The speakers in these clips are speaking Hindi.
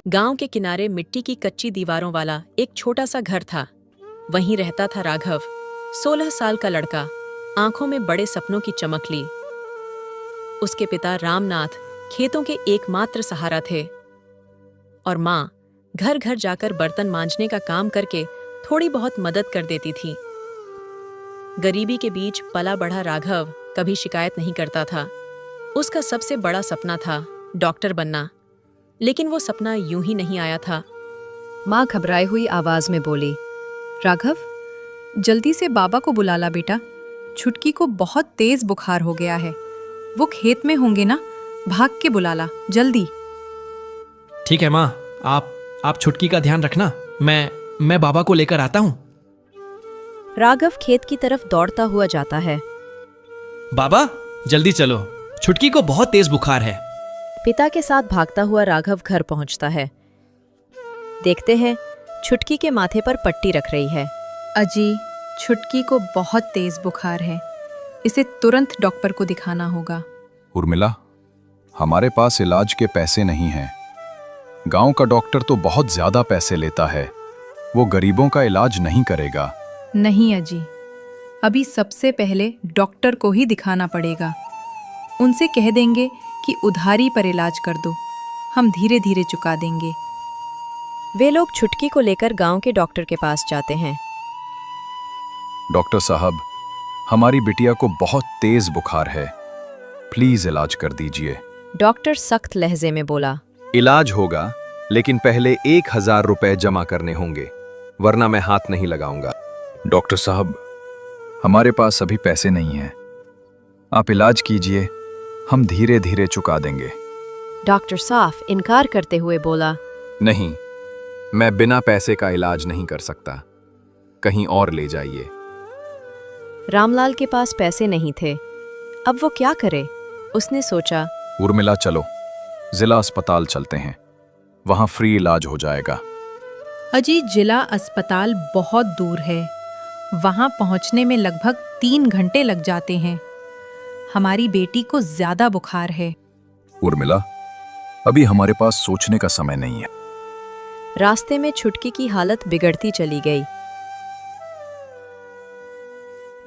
गांव के किनारे मिट्टी की कच्ची दीवारों वाला एक छोटा सा घर था। वहीं रहता था राघव, 16 साल का लड़का, आंखों में बड़े सपनों की चमक ली। उसके पिता रामनाथ खेतों के एकमात्र सहारा थे और माँ घर घर जाकर बर्तन मांजने का काम करके थोड़ी बहुत मदद कर देती थी। गरीबी के बीच पला बढ़ा राघव कभी शिकायत नहीं करता था। उसका सबसे बड़ा सपना था डॉक्टर बनना, लेकिन वो सपना यूं ही नहीं आया था। माँ घबराई हुई आवाज में बोली, राघव, जल्दी से बाबा को बुला ला बेटा। छुटकी को बहुत तेज बुखार हो गया है। वो खेत में होंगे ना, भाग के बुला ला जल्दी। ठीक है माँ, आप छुटकी का ध्यान रखना। मैं बाबा को लेकर आता हूँ। राघव खेत की तरफ दौड़ता हुआ जाता है। बाबा जल्दी चलो, छुटकी को बहुत तेज बुखार है। पिता के साथ भागता हुआ राघव घर पहुंचता है। देखते हैं छुटकी के माथे पर पट्टी रख रही है। अजी, छुटकी को बहुत तेज बुखार है। इसे तुरंत डॉक्टर को दिखाना होगा। उर्मिला, हमारे पास इलाज के पैसे नहीं हैं। गांव का डॉक्टर तो बहुत ज्यादा पैसे लेता है। वो गरीबों का इलाज नहीं करेगा। नहीं अजी, अभी सबसे पहले डॉक्टर को ही दिखाना पड़ेगा। उनसे कह देंगे कि उधारी पर इलाज कर दो, हम धीरे धीरे चुका देंगे। वे लोग छुटकी को लेकर गांव के डॉक्टर के पास जाते हैं। डॉक्टर साहब, हमारी बिटिया को बहुत तेज बुखार है, प्लीज इलाज कर दीजिए। डॉक्टर सख्त लहजे में बोला, इलाज होगा, लेकिन पहले 1000 रुपए जमा करने होंगे, वरना मैं हाथ नहीं लगाऊंगा। डॉक्टर साहब, हमारे पास अभी पैसे नहीं हैं। आप इलाज कीजिए, हम धीरे धीरे चुका देंगे। डॉक्टर साफ इनकार करते हुए बोला, नहीं, मैं बिना पैसे का इलाज नहीं कर सकता, कहीं और ले जाइए। रामलाल के पास पैसे नहीं थे, अब वो क्या करे? उसने सोचा, उर्मिला चलो, जिला अस्पताल चलते हैं, वहां फ्री इलाज हो जाएगा। अजी, जिला अस्पताल बहुत दूर है। वहां पहुंचने में लगभग 3 घंटे लग जाते हैं। हमारी बेटी को ज्यादा बुखार है। उर्मिला, अभी हमारे पास सोचने का समय नहीं है। रास्ते में छुटकी की हालत बिगड़ती चली गई।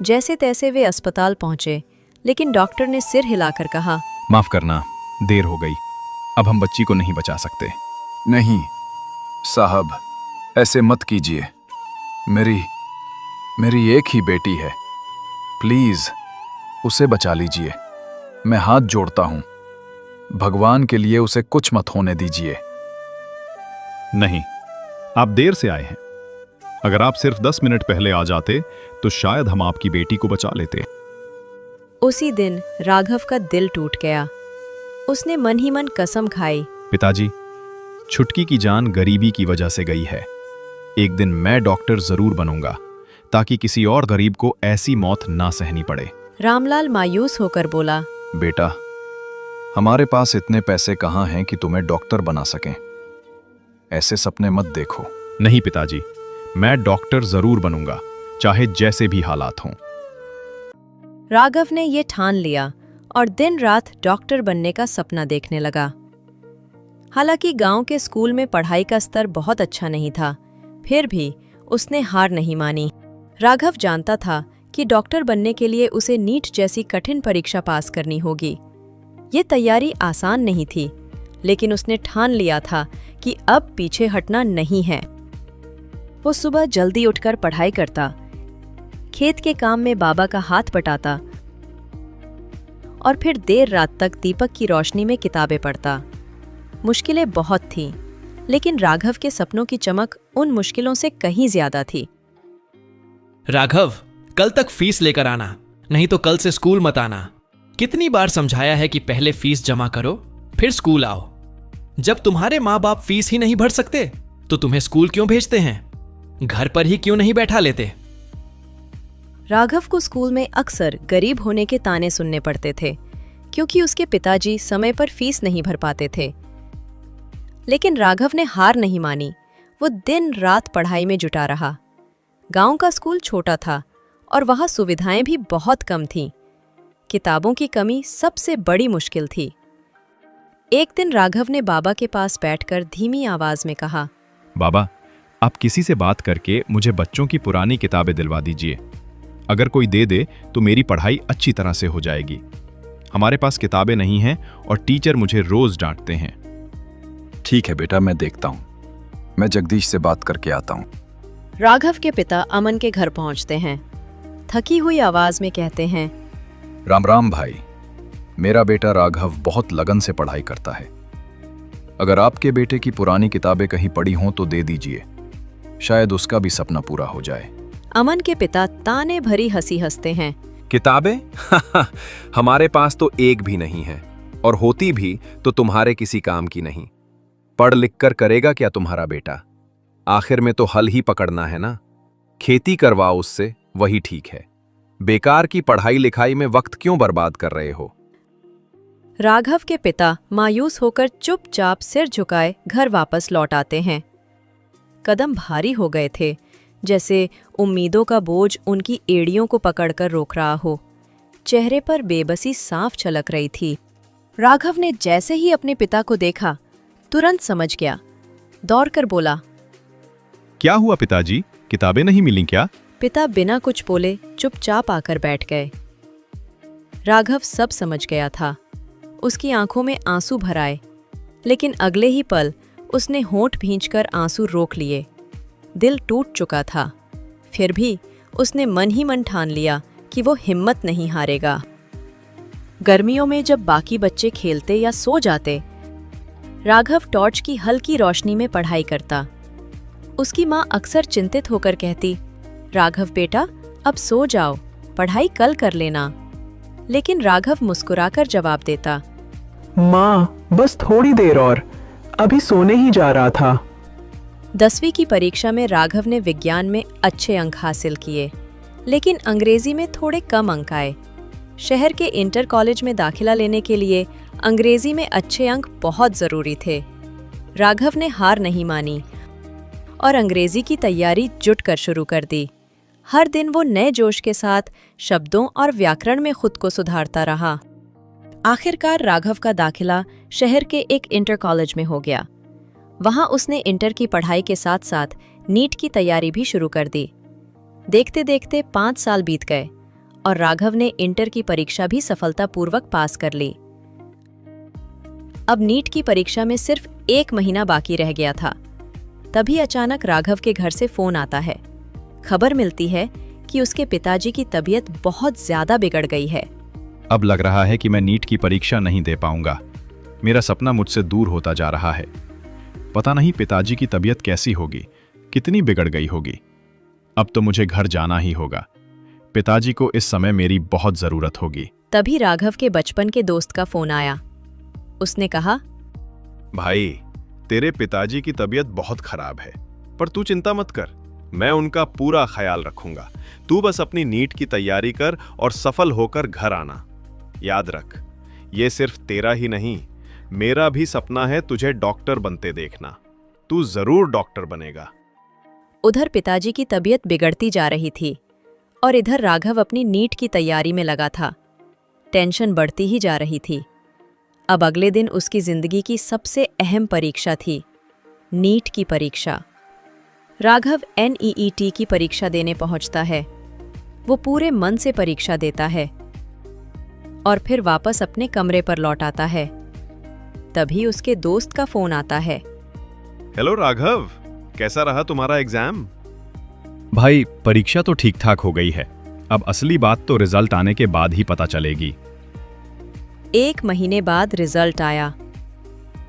जैसे तैसे वे अस्पताल पहुंचे, लेकिन डॉक्टर ने सिर हिलाकर कहा, माफ करना, देर हो गई, अब हम बच्ची को नहीं बचा सकते। नहीं साहब, ऐसे मत कीजिए। मेरी एक ही बेटी है, प्लीज उसे बचा लीजिए। मैं हाथ जोड़ता हूं, भगवान के लिए उसे कुछ मत होने दीजिए। नहीं, आप देर से आए हैं। अगर आप सिर्फ 10 मिनट पहले आ जाते तो शायद हम आपकी बेटी को बचा लेते। उसी दिन राघव का दिल टूट गया। उसने मन ही मन कसम खाई, पिताजी, छुटकी की जान गरीबी की वजह से गई है। एक दिन मैं डॉक्टर जरूर बनूंगा, ताकि किसी और गरीब को ऐसी मौत ना सहनी पड़े। रामलाल मायूस होकर बोला, बेटा, हमारे पास इतने पैसे कहाँ हैं कि तुम्हें डॉक्टर बना सकें। ऐसे सपने मत देखो। नहीं पिताजी, मैं डॉक्टर जरूर बनूंगा, चाहे जैसे भी हालात हों। राघव ने ये ठान लिया और दिन रात डॉक्टर बनने का सपना देखने लगा। हालांकि गांव के स्कूल में पढ़ाई का स्तर बहुत अच्छा नहीं था, फिर भी उसने हार नहीं मानी। राघव जानता था कि डॉक्टर बनने के लिए उसे नीट जैसी कठिन परीक्षा पास करनी होगी। ये तैयारी आसान नहीं थी, लेकिन उसने ठान लिया था कि अब पीछे हटना नहीं है। वो सुबह जल्दी उठकर पढ़ाई करता, खेत के काम में बाबा का हाथ बटाता और फिर देर रात तक दीपक की रोशनी में किताबें पढ़ता। मुश्किलें बहुत थीं, लेकिन राघव के सपनों की चमक उन मुश्किलों से कहीं ज्यादा थी। राघव, कल तक फीस लेकर आना, नहीं तो कल से स्कूल मत आना। कितनी बार समझाया है कि पहले फीस जमा करो फिर स्कूल आओ। जब तुम्हारे माँ बाप फीस ही नहीं भर सकते तो तुम्हें स्कूल क्यों भेजते हैं? घर पर ही क्यों नहीं बैठा लेते? राघव को स्कूल में अक्सर गरीब होने के ताने सुनने पड़ते थे, क्योंकि उसके पिताजी समय पर फीस नहीं भर पाते थे। लेकिन राघव ने हार नहीं मानी। वो दिन रात पढ़ाई में जुटा रहा। गांव का स्कूल छोटा था और वहां सुविधाएं भी बहुत कम थीं। किताबों की कमी सबसे बड़ी मुश्किल थी। एक दिन राघव ने बाबा के पास बैठकर धीमी आवाज में कहा, बाबा, आप किसी से बात करके मुझे बच्चों की पुरानी किताबें दिलवा दीजिए। अगर कोई दे दे तो मेरी पढ़ाई अच्छी तरह से हो जाएगी। हमारे पास किताबें नहीं हैं और टीचर मुझे रोज डांटते हैं। ठीक है बेटा, मैं देखता हूँ। मैं जगदीश से बात करके आता हूँ। राघव के पिता अमन के घर पहुंचते हैं। थकी हुई आवाज में कहते हैं, राम राम भाई, मेरा बेटा राघव बहुत लगन से पढ़ाई करता है। अगर आपके बेटे की पुरानी किताबें कहीं पड़ी हों तो दे दीजिए, शायद उसका भी सपना पूरा हो जाए। अमन के पिता ताने भरी हंसी हंसते हैं। किताबें? हमारे पास तो एक भी नहीं है, और होती भी तो तुम्हारे किसी काम की नहीं। पढ़ लिख कर करेगा क्या तुम्हारा बेटा? आखिर में तो हल ही पकड़ना है ना। खेती करवाओ उससे, वही ठीक है। बेकार की पढ़ाई लिखाई में वक्त क्यों बर्बाद कर रहे हो? राघव के पिता मायूस होकर चुपचाप सिर झुकाए घर वापस लौट आते हैं। कदम भारी हो गए थे, जैसे उम्मीदों का बोझ उनकी एड़ियों को पकड़कर रोक रहा हो। चेहरे पर बेबसी साफ झलक रही थी। राघव ने जैसे ही अपने पिता को देखा, तुरंत समझ गया। दौड़कर बोला, क्या हुआ पिताजी, किताबें नहीं मिली क्या? पिता बिना कुछ बोले चुपचाप आकर बैठ गए। राघव सब समझ गया था। उसकी आंखों में आंसू भर आए, लेकिन अगले ही पल उसने होंठ भींचकर आंसू रोक लिए। दिल टूट चुका था, फिर भी उसने मन ही मन ठान लिया कि वो हिम्मत नहीं हारेगा। गर्मियों में जब बाकी बच्चे खेलते या सो जाते, राघव टॉर्च की हल्की रोशनी में पढ़ाई करता। उसकी माँ अक्सर चिंतित होकर कहती, राघव बेटा, अब सो जाओ, पढ़ाई कल कर लेना। लेकिन राघव मुस्कुराकर जवाब देता, माँ, बस थोड़ी देर और, अभी सोने ही जा रहा था। 10वीं की परीक्षा में राघव ने विज्ञान में अच्छे अंक हासिल किए, लेकिन अंग्रेजी में थोड़े कम अंक आए। शहर के इंटर कॉलेज में दाखिला लेने के लिए अंग्रेजी में अच्छे अंक बहुत जरूरी थे। राघव ने हार नहीं मानी और अंग्रेजी की तैयारी जुटकर शुरू कर दी। हर दिन वो नए जोश के साथ शब्दों और व्याकरण में खुद को सुधारता रहा। आखिरकार राघव का दाखिला शहर के एक इंटर कॉलेज में हो गया। वहां उसने इंटर की पढ़ाई के साथ साथ नीट की तैयारी भी शुरू कर दी। देखते देखते 5 साल बीत गए और राघव ने इंटर की परीक्षा भी सफलतापूर्वक पास कर ली। अब नीट की परीक्षा में सिर्फ 1 महीना बाकी रह गया था। तभी अचानक राघव के घर से फोन आता है। खबर मिलती है कि उसके पिताजी की तबीयत बहुत ज्यादा बिगड़ गई है। अब लग रहा है कि मैं नीट की परीक्षा नहीं दे पाऊंगा। मेरा सपना मुझसे दूर होता जा रहा है। पता नहीं पिताजी की तबीयत कैसी होगी, कितनी बिगड़ गई होगी। अब तो मुझे घर जाना ही होगा। पिताजी को इस समय मेरी बहुत जरूरत होगी। तभी राघव के बचपन के दोस्त का फोन आया। उसने कहा, भाई, तेरे पिताजी की तबीयत बहुत खराब है, पर तू चिंता मत कर, मैं उनका पूरा ख्याल रखूंगा। तू बस अपनी नीट की तैयारी कर और सफल होकर घर आना। याद रख, ये सिर्फ तेरा ही नहीं, मेरा भी सपना है तुझे डॉक्टर बनते देखना। तू जरूर डॉक्टर बनेगा। उधर पिताजी की तबीयत बिगड़ती जा रही थी और इधर राघव अपनी नीट की तैयारी में लगा था। टेंशन बढ़ती ही जा रही थी। अब अगले दिन उसकी जिंदगी की सबसे अहम परीक्षा थी, नीट की परीक्षा। राघव NEET की परीक्षा देने पहुंचता है। वो पूरे मन से परीक्षा देता है और फिर वापस अपने कमरे पर लौट आता है। तभी उसके दोस्त का फोन आता है। हेलो राघव, कैसा रहा तुम्हारा एग्जाम? भाई, परीक्षा तो ठीक ठाक हो गई है। अब असली बात तो रिजल्ट आने के बाद ही पता चलेगी। 1 महीने बाद रिजल्ट आया।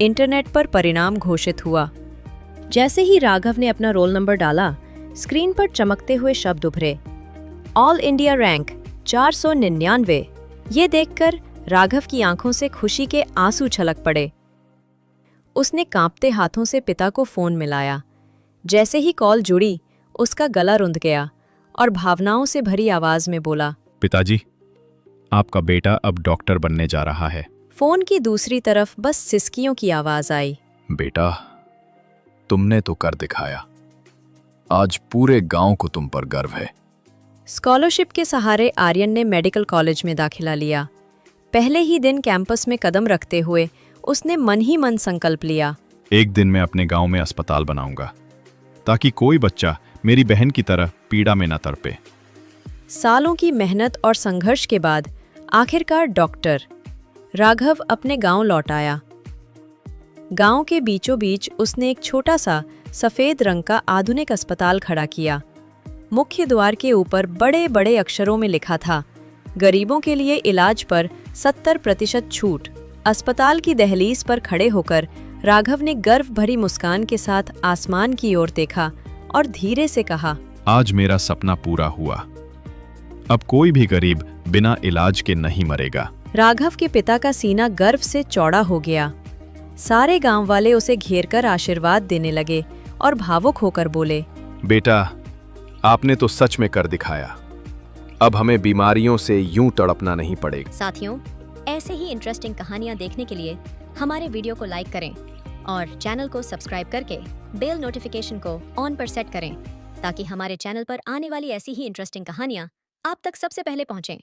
इंटरनेट पर परिणाम घोषित हुआ। जैसे ही राघव ने अपना रोल नंबर डाला, स्क्रीन पर चमकते हुए शब्द उभरे, ऑल इंडिया रैंक 499। ये देखकर राघव की आंखों से खुशी के आंसू छलक पड़े। उसने कांपते हाथों से पिता को फोन मिलाया। जैसे ही कॉल जुड़ी, उसका गला रुंध गया और भावनाओं से भरी आवाज में बोला, पिताजी, आपका बेटा अब डॉक्टर बनने जा रहा है। फोन की दूसरी तरफ बस सिसकियों की आवाज आई। बेटा, तुमने तो कर दिखाया। आज पूरे गांव को तुम पर गर्व है। स्कॉलरशिप के सहारे आर्यन ने मेडिकल कॉलेज में दाखिला लिया। पहले ही दिन कैंपस में कदम रखते हुए उसने मन ही मन संकल्प लिया। एक दिन मैं अपने गांव में अस्पताल बनाऊंगा ताकि कोई बच्चा मेरी बहन की तरह पीड़ा में न तड़पे। सालों की मेहनत और संघर्ष के बाद आखिरकार डॉक्टर राघव अपने गांव लौट आया। गांव के बीचों बीच उसने एक छोटा सा सफेद रंग का आधुनिक अस्पताल खड़ा किया। मुख्य द्वार के ऊपर बड़े बड़े अक्षरों में लिखा था, गरीबों के लिए इलाज पर 70% छूट। अस्पताल की दहलीज पर खड़े होकर राघव ने गर्व भरी मुस्कान के साथ आसमान की ओर देखा और धीरे से कहा, आज मेरा सपना पूरा हुआ। अब कोई भी गरीब बिना इलाज के नहीं मरेगा। राघव के पिता का सीना गर्व से चौड़ा हो गया। सारे गांव वाले उसे घेरकर आशीर्वाद देने लगे और भावुक होकर बोले, बेटा, आपने तो सच में कर दिखाया। अब हमें बीमारियों से यूं तड़पना नहीं पड़ेगा। साथियों, ऐसे ही इंटरेस्टिंग कहानियां देखने के लिए हमारे वीडियो को लाइक करें और चैनल को सब्सक्राइब करके बेल नोटिफिकेशन को ऑन पर सेट करें ताकि हमारे चैनल पर आने वाली ऐसी ही इंटरेस्टिंग कहानियां आप तक सबसे पहले पहुंचें।